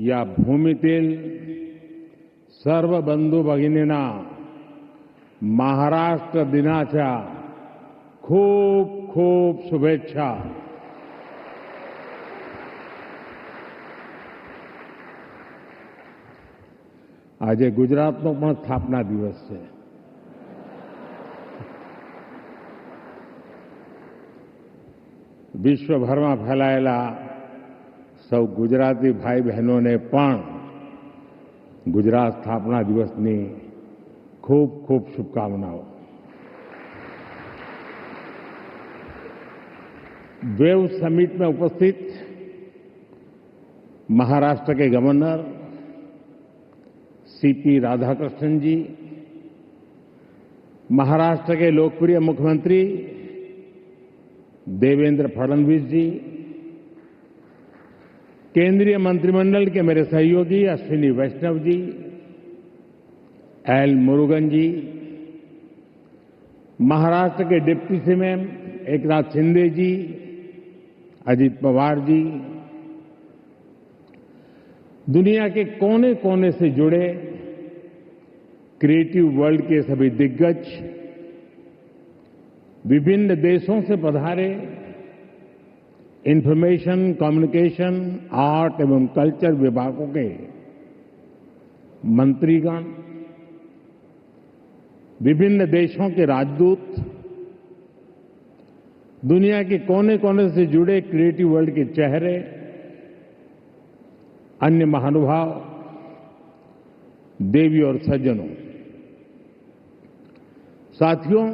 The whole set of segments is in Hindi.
या भूमीतील सर्व बंधू भगिनींना महाराष्ट्र दिनाच्या खूप खूप शुभेच्छा. આજે ગુજરાતનો પણ સ્થાપના દિવસ છે. વિશ્વભરમાં ફેલાયેલા સૌ ગુજરાતી ભાઈ બહેનોને પણ ગુજરાત સ્થાપના દિવસની खूब खूब शुभकामनाओं. वेव समिट में उपस्थित महाराष्ट्र के गवर्नर सीपी राधाकृष्णन जी, महाराष्ट्र के लोकप्रिय मुख्यमंत्री देवेंद्र फडणवीस जी, केंद्रीय मंत्रिमंडल के मेरे सहयोगी अश्विनी वैष्णव जी, एल मुरुगन जी, महाराष्ट्र के डिप्टी सीएम एकनाथ शिंदे जी, अजित पवार जी, दुनिया के कोने कोने से जुड़े क्रिएटिव वर्ल्ड के सभी दिग्गज, विभिन्न देशों से पधारे इंफॉर्मेशन, कम्युनिकेशन, आर्ट एवं कल्चर विभागों के मंत्रीगण, विभिन्न देशों के राजदूत, दुनिया के कोने कोने से जुड़े क्रिएटिव वर्ल्ड के चेहरे, अन्य महानुभाव, देवी और सज्जनों, साथियों,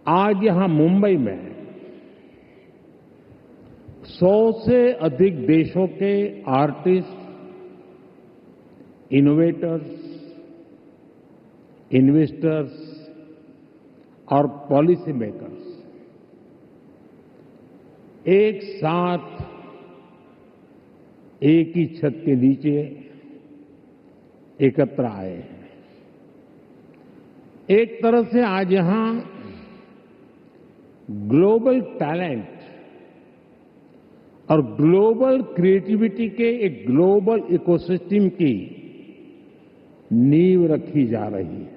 आज यहां मुंबई में 100 से अधिक देशों के आर्टिस्ट, इनोवेटर्स, इन्वेस्टर्स और पॉलिसी मेकर्स एक साथ एक ही छत के नीचे एकत्र आए हैं. एक तरह से आज यहां ग्लोबल टैलेंट और ग्लोबल क्रिएटिविटी के एक ग्लोबल इकोसिस्टम की नींव रखी जा रही है.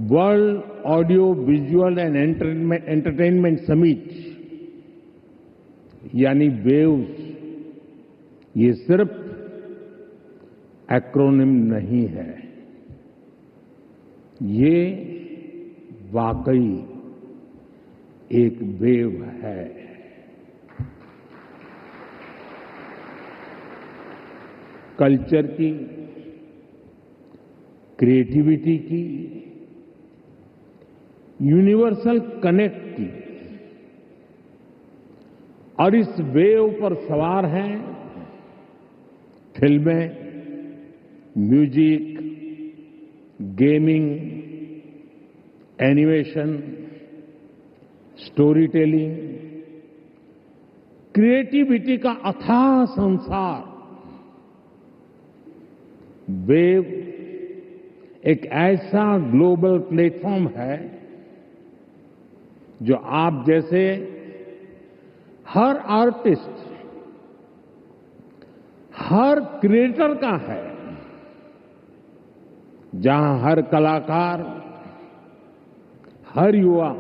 World audio visual and entertainment summit यानी वेव्स, ये सिर्फ एक्रोनिम नहीं है, ये वाकई एक वेव है. कल्चर की, क्रिएटिविटी की, यूनिवर्सल कनेक्ट की, और इस वेव पर सवार हैं फिल्में, music, gaming, animation, story telling, creativity का अथाह संसार. वेव एक ऐसा ग्लोबल प्लेटफॉर्म है जो आप जैसे हर आर्टिस्ट, हर क्रिएटर का है, जहां हर कलाकार, हर युवा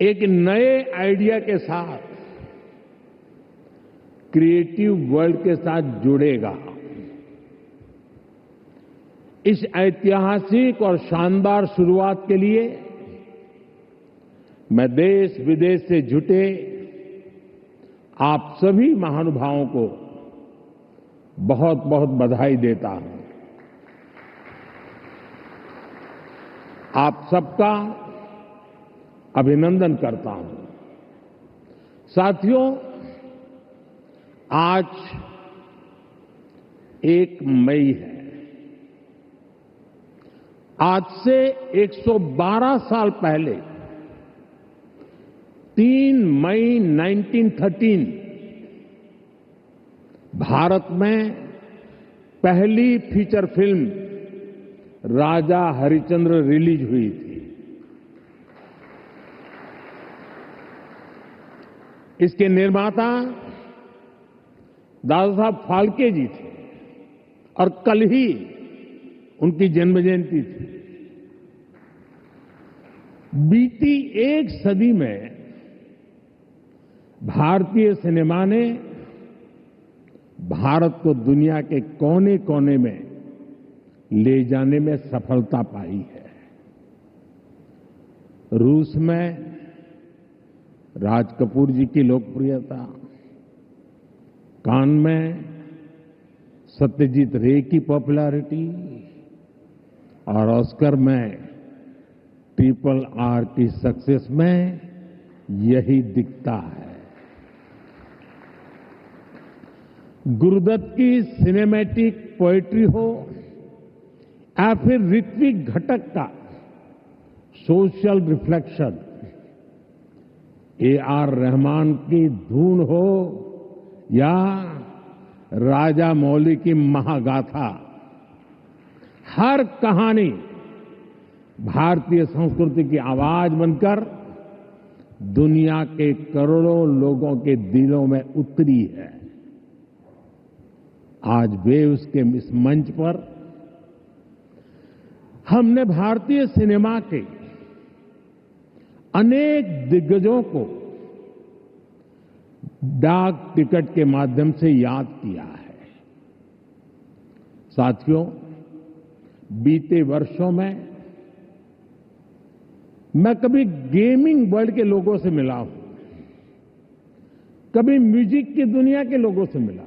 एक नए आइडिया के साथ क्रिएटिव वर्ल्ड के साथ जुड़ेगा. इस ऐतिहासिक और शानदार शुरुआत के लिए मैं देश विदेश से जुटे आप सभी महानुभावों को बहुत बहुत बधाई देता हूं. आप सबका अभिनंदन करता हूं. साथियों, आज 1 मई है. आज से 112 साल पहले 3 मई 1913 भारत में पहली फीचर फिल्म राजा हरिश्चंद्र रिलीज हुई थी. इसके निर्माता दादा साहब फाल्के जी थे और कल ही उनकी जन्म जयंती थी। बीती एक सदी में भारतीय सिनेमा ने भारत को दुनिया के कोने कोने में ले जाने में सफलता पाई है। रूस में राज कपूर जी की लोकप्रियता, कान में सत्यजीत रे की पॉपुलैरिटी और ऑस्कर में RRR की सक्सेस में यही दिखता है। गुरुदत्त की सिनेमैटिक पोएट्री हो या फिर ऋत्विक घटक का सोशल रिफ्लेक्शन, AR रहमान की धून हो या राजा मौली की महागाथा, हर कहानी भारतीय संस्कृति की आवाज बनकर दुनिया के करोड़ों लोगों के दिलों में उतरी है। आज वेव्स के इस मंच पर हमने भारतीय सिनेमा के अनेक दिग्गजों को डाक टिकट के माध्यम से याद किया है। साथियों, बीते वर्षों में मैं कभी गेमिंग वर्ल्ड के लोगों से मिला हूं, कभी म्यूजिक की दुनिया के लोगों से मिला,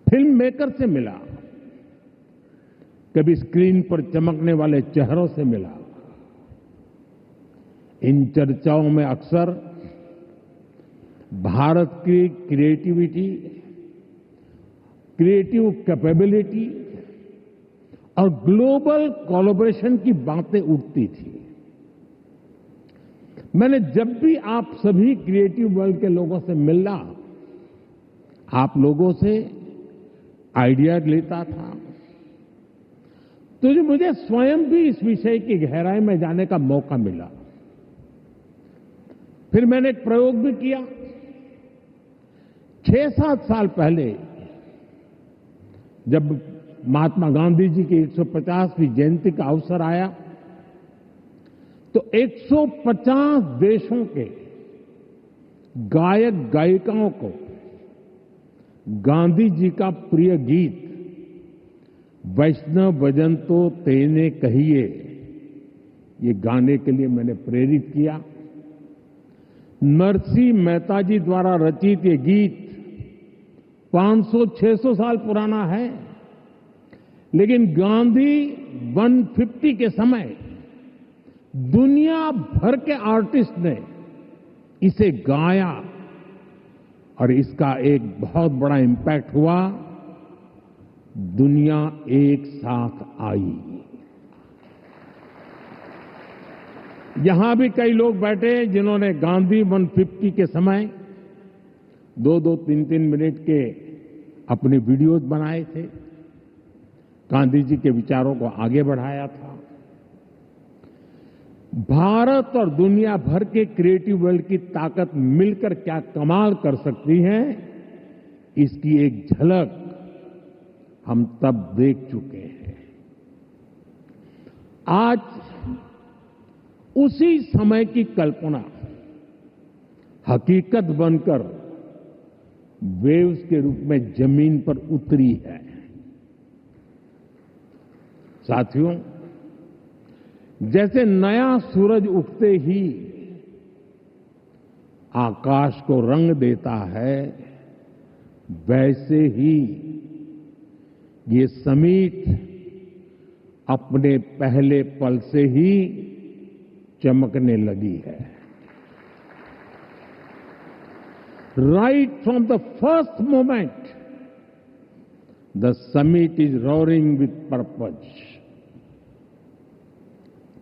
फिल्म मेकर से मिला, कभी स्क्रीन पर चमकने वाले चेहरों से मिला। इन चर्चाओं में अक्सर भारत की क्रिएटिविटी, क्रिएटिव कैपेबिलिटी और ग्लोबल कोलैबोरेशन की बातें उठती थी। मैंने जब भी आप सभी क्रिएटिव वर्ल्ड के लोगों से मिला, आप लोगों से आइडिया लेता था, तो मुझे स्वयं भी इस विषय की गहराई में जाने का मौका मिला। फिर मैंने एक प्रयोग भी किया। 6-7 साल पहले जब महात्मा गांधी जी की 150वीं जयंती का अवसर आया, तो 150 देशों के गायक गायिकाओं को गांधी जी का प्रिय गीत वैष्णव भजन तो तेने कहिए, ये गाने के लिए मैंने प्रेरित किया। नरसिंह मेहता जी द्वारा रचित ये गीत 500-600 साल पुराना है, लेकिन गांधी 150 के समय दुनिया भर के आर्टिस्ट ने इसे गाया और इसका एक बहुत बड़ा इम्पैक्ट हुआ। दुनिया एक साथ आई। यहां भी कई लोग बैठे जिन्होंने गांधी 150 के समय 2-2, 3-3 मिनट के अपने वीडियोज बनाए थे, गांधी जी के विचारों को आगे बढ़ाया था। भारत और दुनिया भर के क्रिएटिव वर्ल्ड की ताकत मिलकर क्या कमाल कर सकती है, इसकी एक झलक हम तब देख चुके हैं। आज उसी समय की कल्पना हकीकत बनकर वेव्स के रूप में जमीन पर उतरी है। साथियों, जैसे नया सूरज उगते ही आकाश को रंग देता है, वैसे ही ये समिट अपने पहले पल से ही चमकने लगी है। Right from the first moment the summit is roaring with purpose.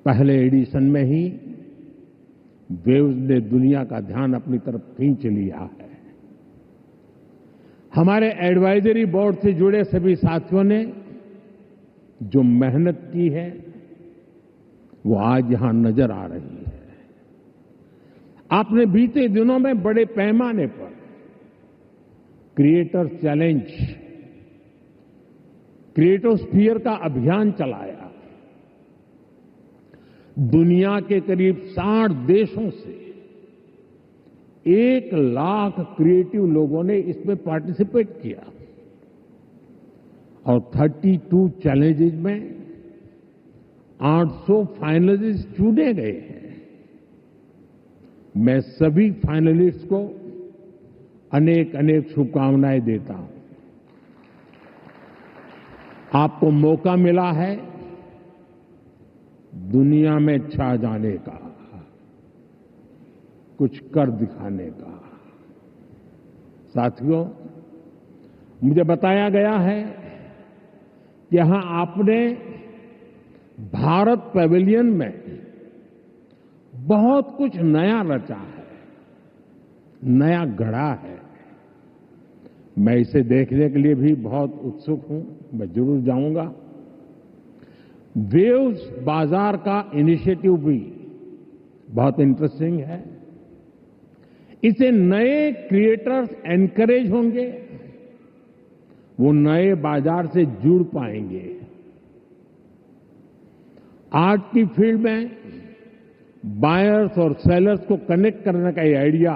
पहले एडिशन में ही वेव्स ने दुनिया का ध्यान अपनी तरफ खींच लिया है। हमारे एडवाइजरी बोर्ड से जुड़े सभी साथियों ने जो मेहनत की है वो आज यहां नजर आ रही है। आपने बीते दिनों में बड़े पैमाने पर क्रिएटर चैलेंज, क्रिएटोस्फीयर का अभियान चलाया। दुनिया के करीब 60 देशों से 1 लाख क्रिएटिव लोगों ने इसमें पार्टिसिपेट किया और 32 चैलेंजेस में 800 फाइनलिस्ट चुने गए हैं। मैं सभी फाइनलिस्ट को अनेक अनेक शुभकामनाएं देता हूं। आपको मौका मिला है दुनिया में छा जाने का, कुछ कर दिखाने का। साथियों, मुझे बताया गया है कि यहां आपने भारत पैवेलियन में बहुत कुछ नया रचा है, नया गढ़ा है। मैं इसे देखने के लिए भी बहुत उत्सुक हूं, मैं जरूर जाऊंगा। वेव्स बाजार का इनिशिएटिव भी बहुत इंटरेस्टिंग है। इसे नए क्रिएटर्स एनकरेज होंगे, वो नए बाजार से जुड़ पाएंगे। आर्ट की फील्ड में बायर्स और सेलर्स को कनेक्ट करने का ये आइडिया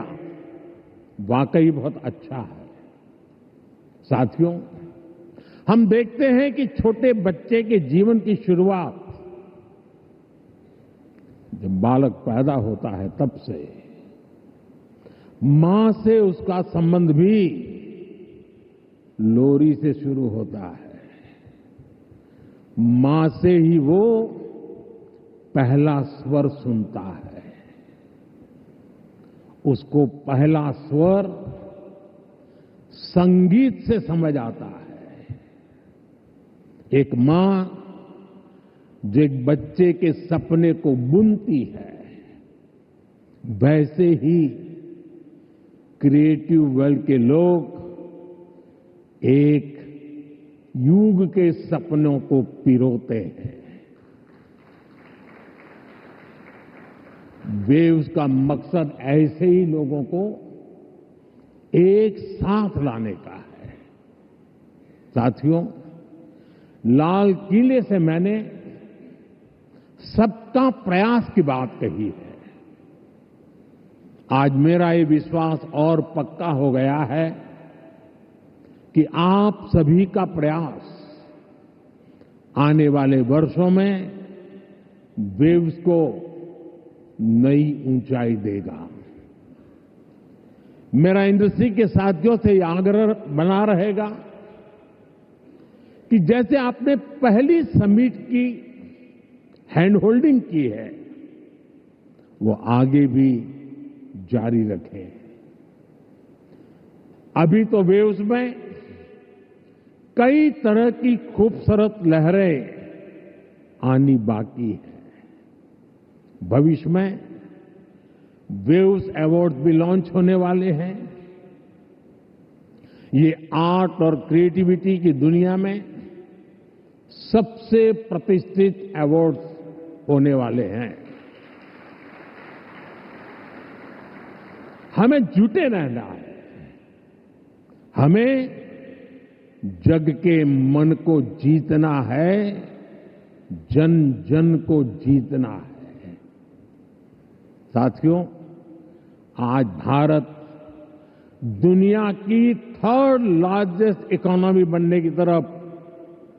वाकई बहुत अच्छा है। साथियों, हम देखते हैं कि छोटे बच्चे के जीवन की शुरुआत जब बालक पैदा होता है तब से मां से उसका संबंध भी लोरी से शुरू होता है। मां से ही वो पहला स्वर सुनता है। उसको पहला स्वर संगीत से समझ आता है। एक मां जो एक बच्चे के सपने को बुनती है, वैसे ही क्रिएटिव वर्ल्ड के लोग एक युग के सपनों को पिरोते हैं। वेव्स का मकसद ऐसे ही लोगों को एक साथ लाने का है। साथियों, लाल किले से मैंने सबका प्रयास की बात कही है। आज मेरा ये विश्वास और पक्का हो गया है कि आप सभी का प्रयास आने वाले वर्षों में वेव्स को नई ऊंचाई देगा। मेरा इंडस्ट्री के साथियों से यह आग्रह बना रहेगा कि जैसे आपने पहली समिट की हैंड होल्डिंग की है, वो आगे भी जारी रखें। अभी तो वेव्स में कई तरह की खूबसूरत लहरें आनी बाकी है। भविष्य में वेव्स अवार्ड भी लॉन्च होने वाले हैं। ये आर्ट और क्रिएटिविटी की दुनिया में सबसे प्रतिष्ठित अवार्ड्स होने वाले हैं। हमें जुटे रहना है। हमें जग के मन को जीतना है, जन जन को जीतना है। साथियों, आज भारत दुनिया की 3rd लार्जेस्ट इकोनॉमी बनने की तरफ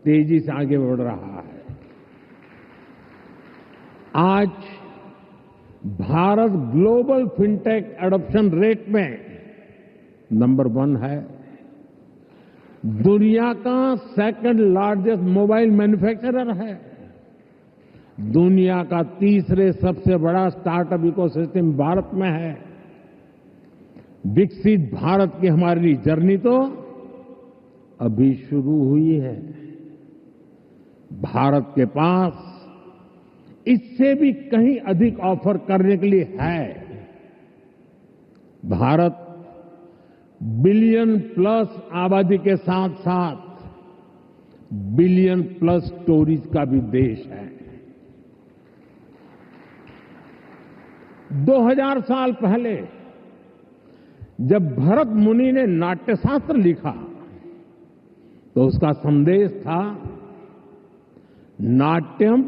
तेजी से आगे बढ़ रहा है। आज Bharat global fintech adoption rate में नंबर 1 है। दुनिया का 2nd लार्जेस्ट मोबाइल मैन्युफैक्चरर है। दुनिया का 3रे सबसे बड़ा स्टार्टअप इकोसिस्टम भारत में है। विकसित भारत की हमारी जर्नी तो अभी शुरू हुई है। भारत के पास इससे भी कहीं अधिक ऑफर करने के लिए है। भारत बिलियन+ आबादी के साथ साथ बिलियन+ स्टोरीज का भी देश है। 2000 साल पहले जब भरत मुनि ने नाट्यशास्त्र लिखा तो उसका संदेश था नाट्यम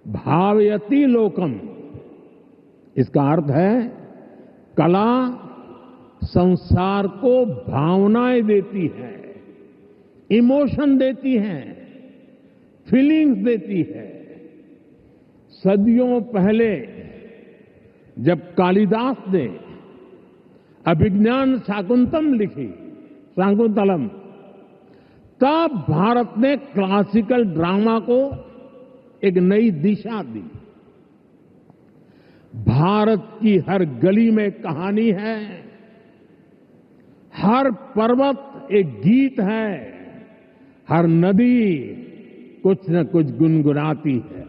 भावयति लोकम। इसका अर्थ है कला संसार को भावनाएं देती है, इमोशन देती है, फीलिंग्स देती है। सदियों पहले जब कालिदास ने अभिज्ञान शाकुंतलम, तब भारत ने क्लासिकल ड्रामा को एक नई दिशा दी। भारत की हर गली में कहानी है, हर पर्वत एक गीत है, हर नदी कुछ न कुछ गुनगुनाती है।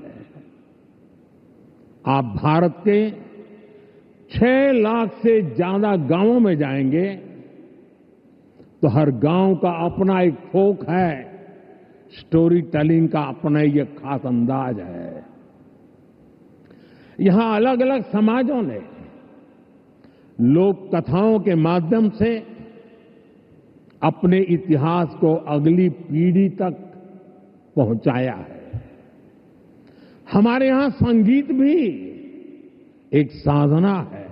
आप भारत के 6 लाख से ज्यादा गांवों में जाएंगे तो हर गांव का अपना एक फोक है, स्टोरी टेलिंग का अपना एक खास अंदाज है। यहां अलग अलग समाजों ने लोक कथाओं के माध्यम से अपने इतिहास को अगली पीढ़ी तक पहुंचाया है। हमारे यहां संगीत भी एक साधना है।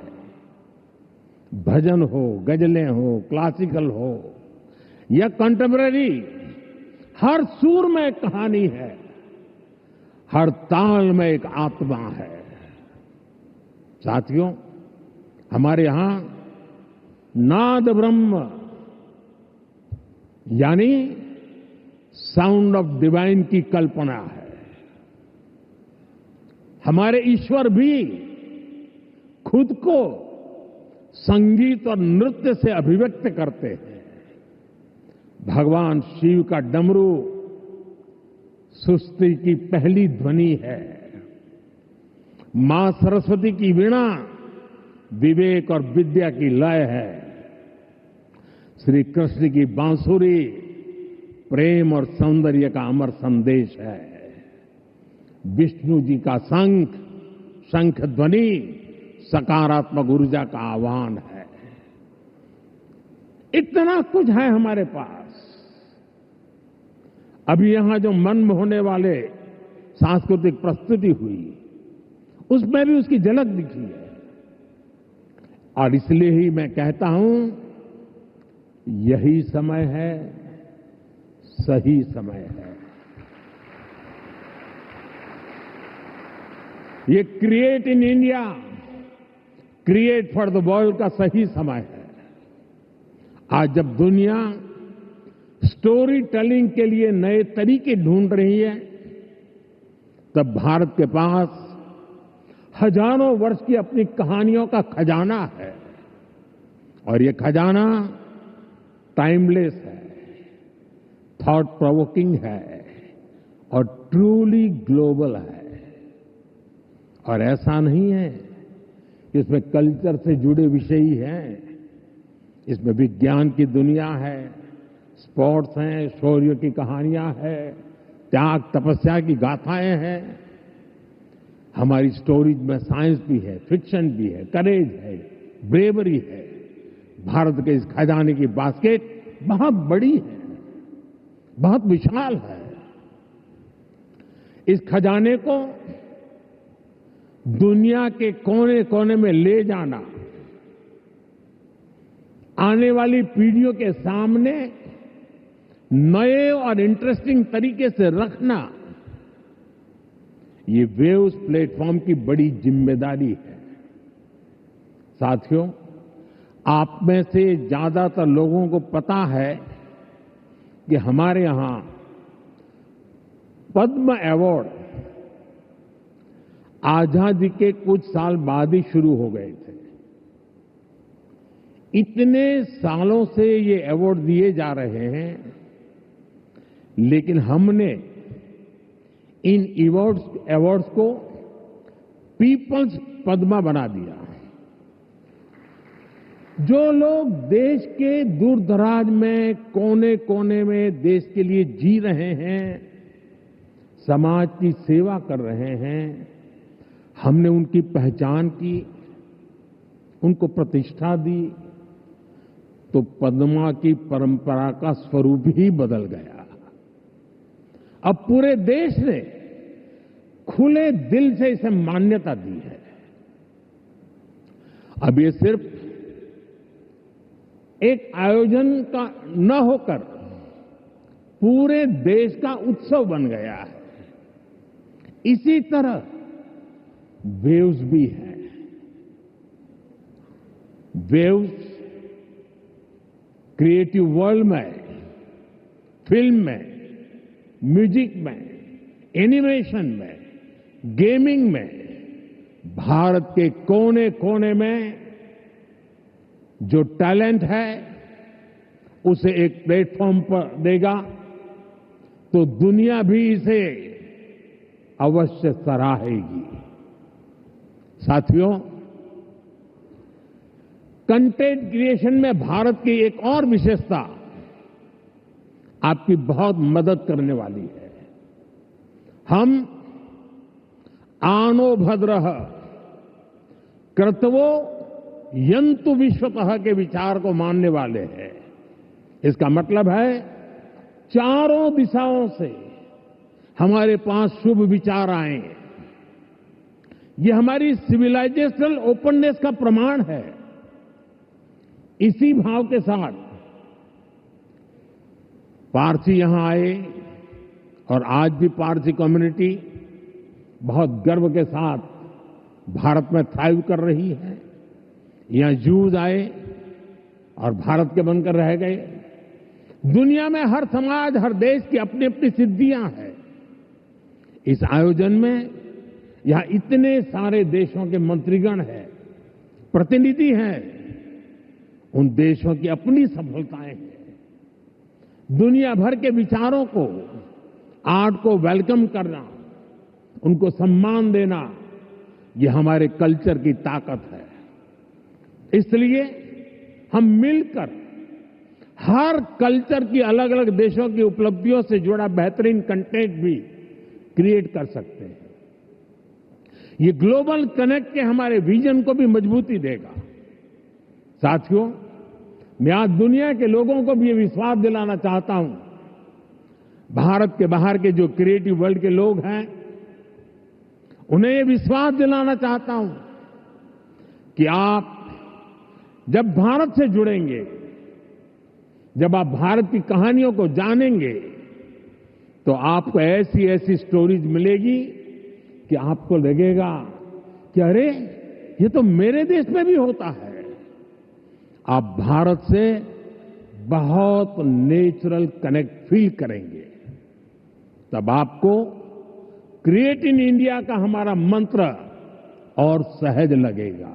भजन हो, गजलें हो, क्लासिकल हो या कंटेम्पररी, हर सुर में एक कहानी है, हर ताल में एक आत्मा है। साथियों, हमारे यहां नाद ब्रह्म यानी साउंड ऑफ डिवाइन की कल्पना है। हमारे ईश्वर भी खुद को संगीत और नृत्य से अभिव्यक्त करते हैं। भगवान शिव का डमरू सृष्टि की पहली ध्वनि है। मां सरस्वती की वीणा विवेक और विद्या की लय है। श्री कृष्ण की बांसुरी प्रेम और सौंदर्य का अमर संदेश है। विष्णु जी का शंख ध्वनि सकारात्मक ऊर्जा का आह्वान है। इतना कुछ है हमारे पास। अभी यहां जो मन मोहने वाले सांस्कृतिक प्रस्तुति हुई, उसमें भी उसकी झलक दिखी है। और इसलिए ही मैं कहता हूं, यही समय है, सही समय है। ये create in India, create for the world का सही समय है। आज जब दुनिया स्टोरी टेलिंग के लिए नए तरीके ढूंढ रही है, तब भारत के पास हजारों वर्ष की अपनी कहानियों का खजाना है। और ये खजाना टाइमलेस है, थॉट प्रोवोकिंग है और ट्रूली ग्लोबल है। और ऐसा नहीं है कि इसमें कल्चर से जुड़े विषय ही हैं। इसमें विज्ञान की दुनिया है, स्पोर्ट्स हैं, शौर्य की कहानियां हैं, त्याग तपस्या की गाथाएं हैं। हमारी स्टोरीज में साइंस भी है, फिक्शन भी है, करेज है, ब्रेवरी है। भारत के इस खजाने की बास्केट बहुत बड़ी है, बहुत विशाल है। इस खजाने को दुनिया के कोने कोने में ले जाना, आने वाली पीढ़ियों के सामने नए और इंटरेस्टिंग तरीके से रखना, ये वेव्स प्लेटफॉर्म की बड़ी जिम्मेदारी है। साथियों, आप में से ज्यादातर लोगों को पता है कि हमारे यहां पद्म अवार्ड आजादी के कुछ साल बाद ही शुरू हो गए थे। इतने सालों से ये अवार्ड दिए जा रहे हैं, लेकिन हमने इन अवार्ड्स को पीपल्स पद्मा बना दिया। जो लोग देश के दूर दराज में कोने कोने में देश के लिए जी रहे हैं, समाज की सेवा कर रहे हैं, हमने उनकी पहचान की, उनको प्रतिष्ठा दी, तो पद्मा की परंपरा का स्वरूप ही बदल गया। अब पूरे देश ने खुले दिल से इसे मान्यता दी है। अब ये सिर्फ एक आयोजन का न होकर पूरे देश का उत्सव बन गया है। इसी तरह वेव्स भी है। वेव्स क्रिएटिव वर्ल्ड में, फिल्म में, म्यूजिक में, एनिमेशन में, गेमिंग में भारत के कोने कोने में जो टैलेंट है उसे एक प्लेटफॉर्म पर देगा तो दुनिया भी इसे अवश्य सराहेगी। साथियों, कंटेंट क्रिएशन में भारत की एक और विशेषता आपकी बहुत मदद करने वाली है। हम आनो भद्रः कृतवो यंतु विश्वतः के विचार को मानने वाले हैं। इसका मतलब है चारों दिशाओं से हमारे पास शुभ विचार आए। ये हमारी सिविलाइजेशनल ओपननेस का प्रमाण है। इसी भाव के साथ पारसी यहां आए और आज भी पारसी कम्युनिटी बहुत गर्व के साथ भारत में थ्राइव कर रही है। यहां जूज आए और भारत के बनकर रह गए। दुनिया में हर समाज, हर देश की अपनी अपनी सिद्धियां हैं। इस आयोजन में यहां इतने सारे देशों के मंत्रीगण हैं, प्रतिनिधि हैं। उन देशों की अपनी सफलताएं हैं। दुनिया भर के विचारों को, आर्ट को वेलकम करना, उनको सम्मान देना, ये हमारे कल्चर की ताकत है। इसलिए हम मिलकर हर कल्चर की, अलग अलग देशों की उपलब्धियों से जुड़ा बेहतरीन कंटेंट भी क्रिएट कर सकते हैं। ये ग्लोबल कनेक्ट के हमारे विजन को भी मजबूती देगा। साथियों, मैं आज दुनिया के लोगों को भी ये विश्वास दिलाना चाहता हूं, भारत के बाहर के जो क्रिएटिव वर्ल्ड के लोग हैं, उन्हें ये विश्वास दिलाना चाहता हूं कि आप जब भारत से जुड़ेंगे, जब आप भारत की कहानियों को जानेंगे, तो आपको ऐसी ऐसी स्टोरीज मिलेगी कि आपको लगेगा कि अरे, ये तो मेरे देश में भी होता है। आप भारत से बहुत नेचुरल कनेक्ट फील करेंगे। तब आपको क्रिएट इन इंडिया का हमारा मंत्र और सहज लगेगा।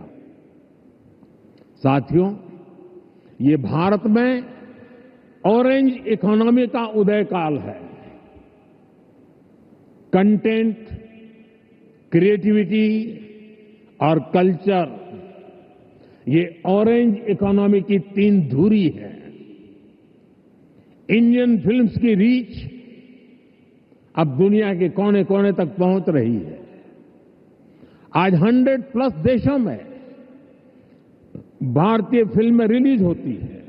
साथियों, ये भारत में ऑरेंज इकोनॉमी का उदय काल है। कंटेंट, क्रिएटिविटी और कल्चर, ये ऑरेंज इकोनॉमी की तीन धुरी है। इंडियन फिल्म्स की रीच अब दुनिया के कोने कोने तक पहुंच रही है। आज 100+ देशों में भारतीय फिल्में रिलीज होती है।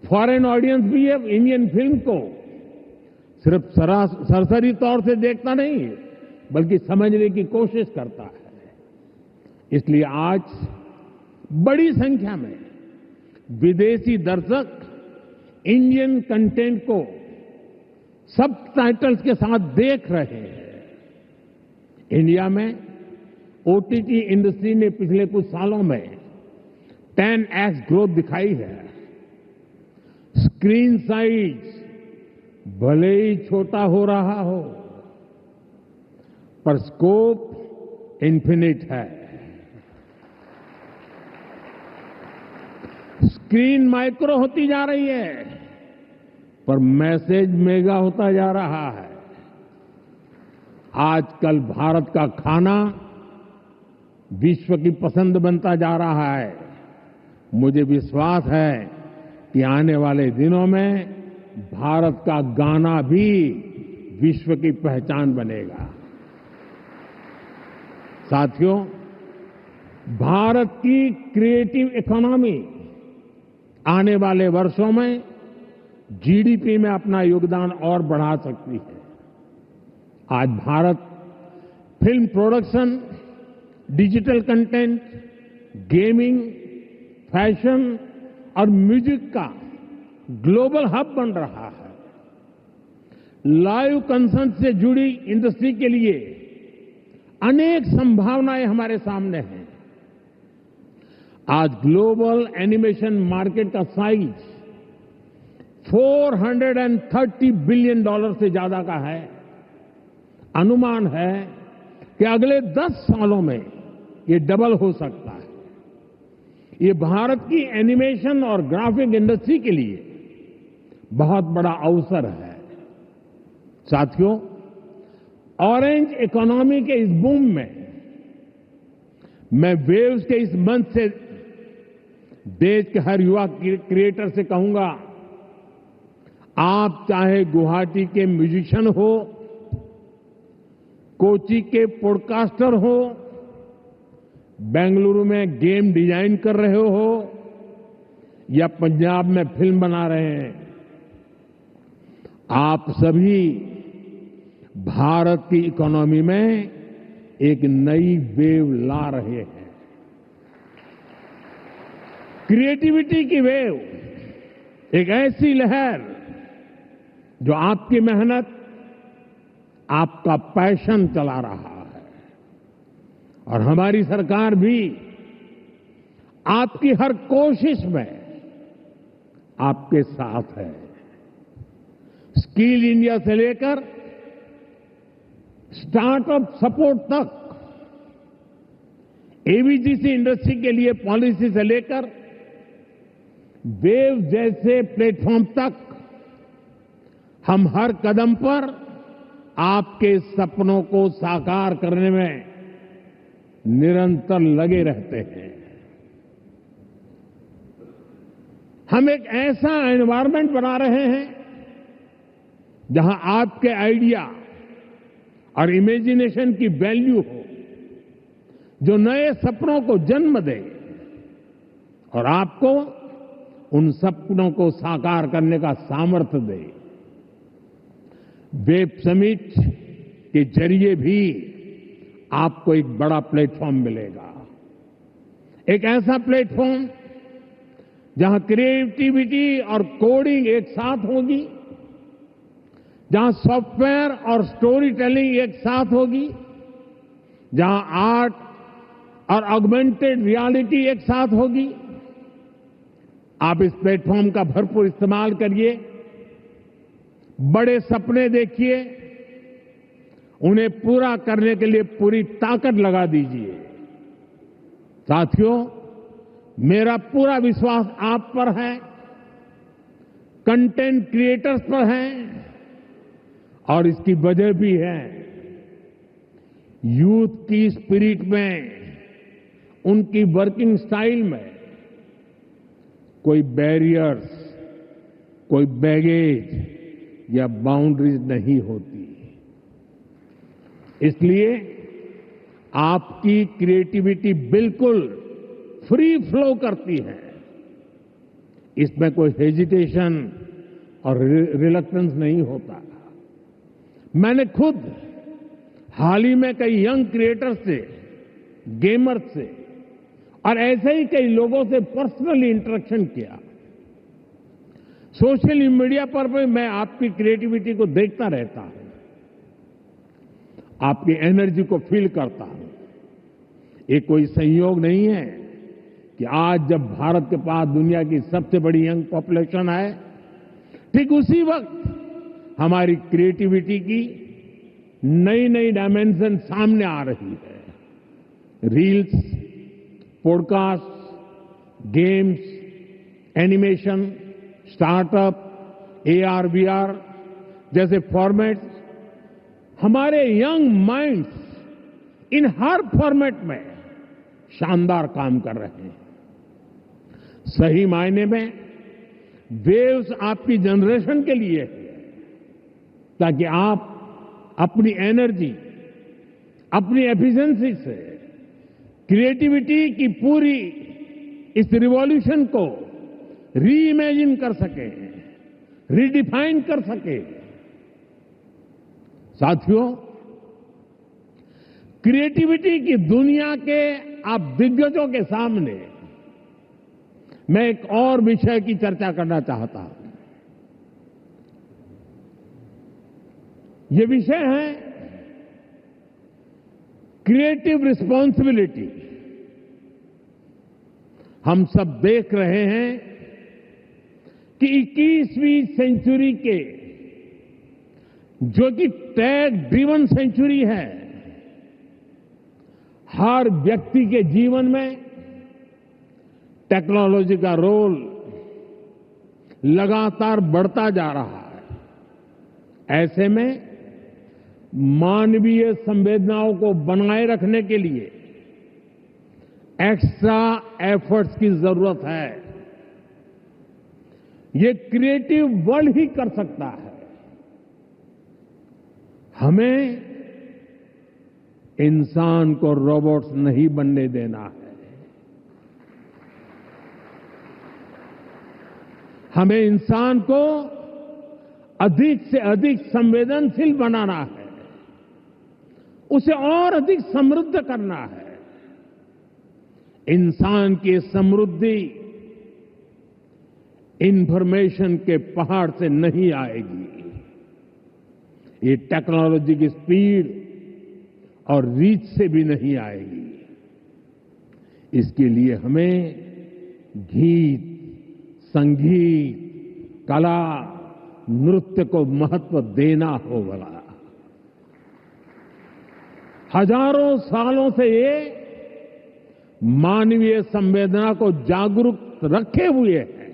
फॉरेन ऑडियंस भी अब इंडियन फिल्म को सिर्फ सरसरी तौर से देखता नहीं, बल्कि समझने की कोशिश करता है। इसलिए आज बड़ी संख्या में विदेशी दर्शक इंडियन कंटेंट को सबटाइटल्स के साथ देख रहे हैं। इंडिया में ओटीटी इंडस्ट्री ने पिछले कुछ सालों में 10x ग्रोथ दिखाई है। स्क्रीन साइज भले ही छोटा हो रहा हो, पर स्कोप इन्फिनिट है। स्क्रीन माइक्रो होती जा रही है, पर मैसेज मेगा होता जा रहा है। आजकल भारत का खाना विश्व की पसंद बनता जा रहा है। मुझे विश्वास है कि आने वाले दिनों में भारत का गाना भी विश्व की पहचान बनेगा। साथियों, भारत की क्रिएटिव इकोनॉमी आने वाले वर्षों में जीडीपी में अपना योगदान और बढ़ा सकती है। आज Bharat film production, digital content, gaming, fashion और म्यूजिक का ग्लोबल हब बन रहा है। लाइव कंसर्ट से जुड़ी इंडस्ट्री के लिए अनेक संभावनाएं हमारे सामने हैं। आज ग्लोबल एनिमेशन मार्केट का साइज $430 बिलियन से ज्यादा का है। अनुमान है कि अगले 10 सालों में ये डबल हो सकता है। ये भारत की एनिमेशन और ग्राफिक इंडस्ट्री के लिए बहुत बड़ा अवसर है। साथियों, ऑरेंज इकोनॉमी के इस बूम में मैं वेव्स के इस मंच से देश के हर युवा क्रिएटर से कहूंगा, आप चाहे गुवाहाटी के म्यूजिशियन हो, कोची के पॉडकास्टर हो, बेंगलुरु में गेम डिजाइन कर रहे हो या पंजाब में फिल्म बना रहे हैं, आप सभी भारत की इकोनॉमी में एक नई वेव ला रहे हैं। क्रिएटिविटी की वेव, एक ऐसी लहर जो आपकी मेहनत, आपका पैशन चला रहा है। और हमारी सरकार भी आपकी हर कोशिश में आपके साथ है। स्किल इंडिया से लेकर स्टार्टअप सपोर्ट तक, एवीजीसी इंडस्ट्री के लिए पॉलिसी से लेकर वेव जैसे प्लेटफॉर्म तक, हम हर कदम पर आपके सपनों को साकार करने में निरंतर लगे रहते हैं। हम एक ऐसा एनवायरनमेंट बना रहे हैं जहां आपके आइडिया और इमेजिनेशन की वैल्यू हो, जो नए सपनों को जन्म दे और आपको उन सपनों को साकार करने का सामर्थ्य दे। वेब समिट के जरिए भी आपको एक बड़ा प्लेटफॉर्म मिलेगा। एक ऐसा प्लेटफॉर्म जहां क्रिएटिविटी और कोडिंग एक साथ होगी, जहां सॉफ्टवेयर और स्टोरी टेलिंग एक साथ होगी, जहां आर्ट और ऑगमेंटेड रियलिटी एक साथ होगी। आप इस प्लेटफॉर्म का भरपूर इस्तेमाल करिए, बड़े सपने देखिए, उन्हें पूरा करने के लिए पूरी ताकत लगा दीजिए। साथियों, मेरा पूरा विश्वास आप पर है, कंटेंट क्रिएटर्स पर है, और इसकी वजह भी है यूथ की स्पिरिट में, उनकी वर्किंग स्टाइल में कोई बैरियर्स, कोई बैगेज या बाउंड्रीज नहीं होती। इसलिए आपकी क्रिएटिविटी बिल्कुल फ्री फ्लो करती है। इसमें कोई हेजिटेशन और रिलक्टेंस नहीं होता। मैंने खुद हाल ही में कई यंग क्रिएटर्स से, गेमर्स से और ऐसे ही कई लोगों से पर्सनली इंटरेक्शन किया। सोशल मीडिया पर भी मैं आपकी क्रिएटिविटी को देखता रहता हूं, आपकी एनर्जी को फील करता हूं। ये कोई संयोग नहीं है कि आज जब भारत के पास दुनिया की सबसे बड़ी यंग पॉपुलेशन है, ठीक उसी वक्त हमारी क्रिएटिविटी की नई नई डायमेंशन सामने आ रही है। Reels, podcast, games, animation, startup, AR, VR जैसे फॉर्मेट्स हमारे यंग माइंड्स इन हर फॉर्मेट में शानदार काम कर रहे हैं। सही मायने में वेव्स आपकी जनरेशन के लिए है, ताकि आप अपनी एनर्जी, अपनी एफिशिएंसी से क्रिएटिविटी की पूरी इस रिवॉल्यूशन को री इमेजिन कर सके, रीडिफाइन कर सके। साथियों, क्रिएटिविटी की दुनिया के आप दिग्गजों के सामने मैं एक और विषय की चर्चा करना चाहता हूं। ये विषय है क्रिएटिव रिस्पॉन्सिबिलिटी। हम सब देख रहे हैं कि 21वीं सेंचुरी के जो कि टेक ड्रिवन सेंचुरी है, हर व्यक्ति के जीवन में टेक्नोलॉजी का रोल लगातार बढ़ता जा रहा है। ऐसे में मानवीय संवेदनाओं को बनाए रखने के लिए एक्स्ट्रा एफर्ट्स की जरूरत है। ये क्रिएटिव वर्ल्ड ही कर सकता है। हमें इंसान को रोबोट्स नहीं बनने देना है। हमें इंसान को अधिक से अधिक संवेदनशील बनाना है, उसे और अधिक समृद्ध करना है। इंसान की समृद्धि इंफॉर्मेशन के पहाड़ से नहीं आएगी। ये टेक्नोलॉजी की स्पीड और रीच से भी नहीं आएगी। इसके लिए हमें गीत, संगीत, कला, नृत्य को महत्व देना होगा। हजारों सालों से ये मानवीय संवेदना को जागरूक रखे हुए है।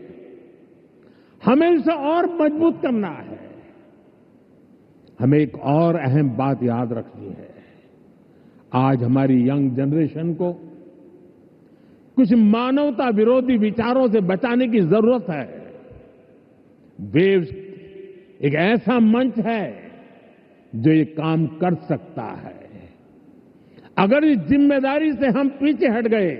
हमें इसे और मजबूत करना है। हमें एक और अहम बात याद रखनी है। आज हमारी यंग जनरेशन को कुछ मानवता विरोधी विचारों से बचाने की जरूरत है। वेव्स एक ऐसा मंच है जो ये काम कर सकता है। अगर इस जिम्मेदारी से हम पीछे हट गए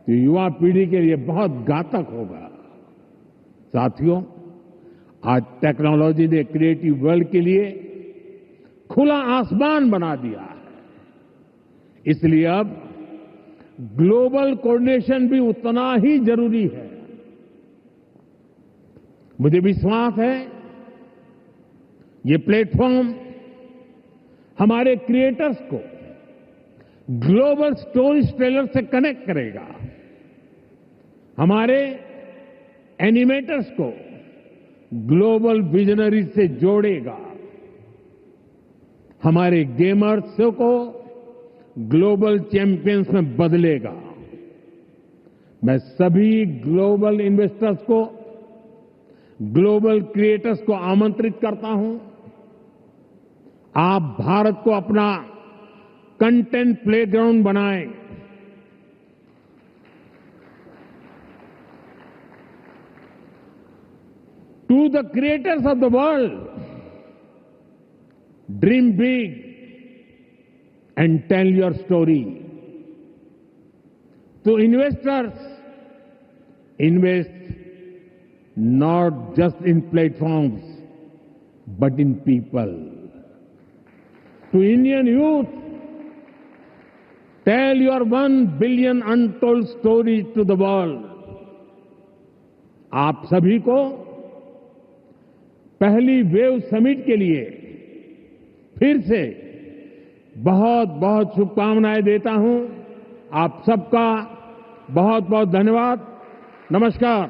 तो युवा पीढ़ी के लिए बहुत घातक होगा। साथियों, आज टेक्नोलॉजी ने क्रिएटिव वर्ल्ड के लिए खुला आसमान बना दिया है। इसलिए अब ग्लोबल कोऑर्डिनेशन भी उतना ही जरूरी है। मुझे विश्वास है ये प्लेटफॉर्म हमारे क्रिएटर्स को ग्लोबल स्टोरी टेलर से कनेक्ट करेगा, हमारे एनिमेटर्स को ग्लोबल विजनरी से जोड़ेगा, हमारे गेमर्स को ग्लोबल चैंपियंस में बदलेगा। मैं सभी ग्लोबल इन्वेस्टर्स को, ग्लोबल क्रिएटर्स को आमंत्रित करता हूं। आप भारत को अपना कंटेंट प्लेग्राउंड बनाएं। To the creators of the world, dream big and tell your story. To investors, invest not just in platforms, but in people. To Indian youth, tell your 1 billion untold stories to the world. आप सभी को पहली वेव समिट के लिए फिर से बहुत बहुत शुभकामनाएं देता हूं। आप सबका बहुत बहुत धन्यवाद। नमस्कार।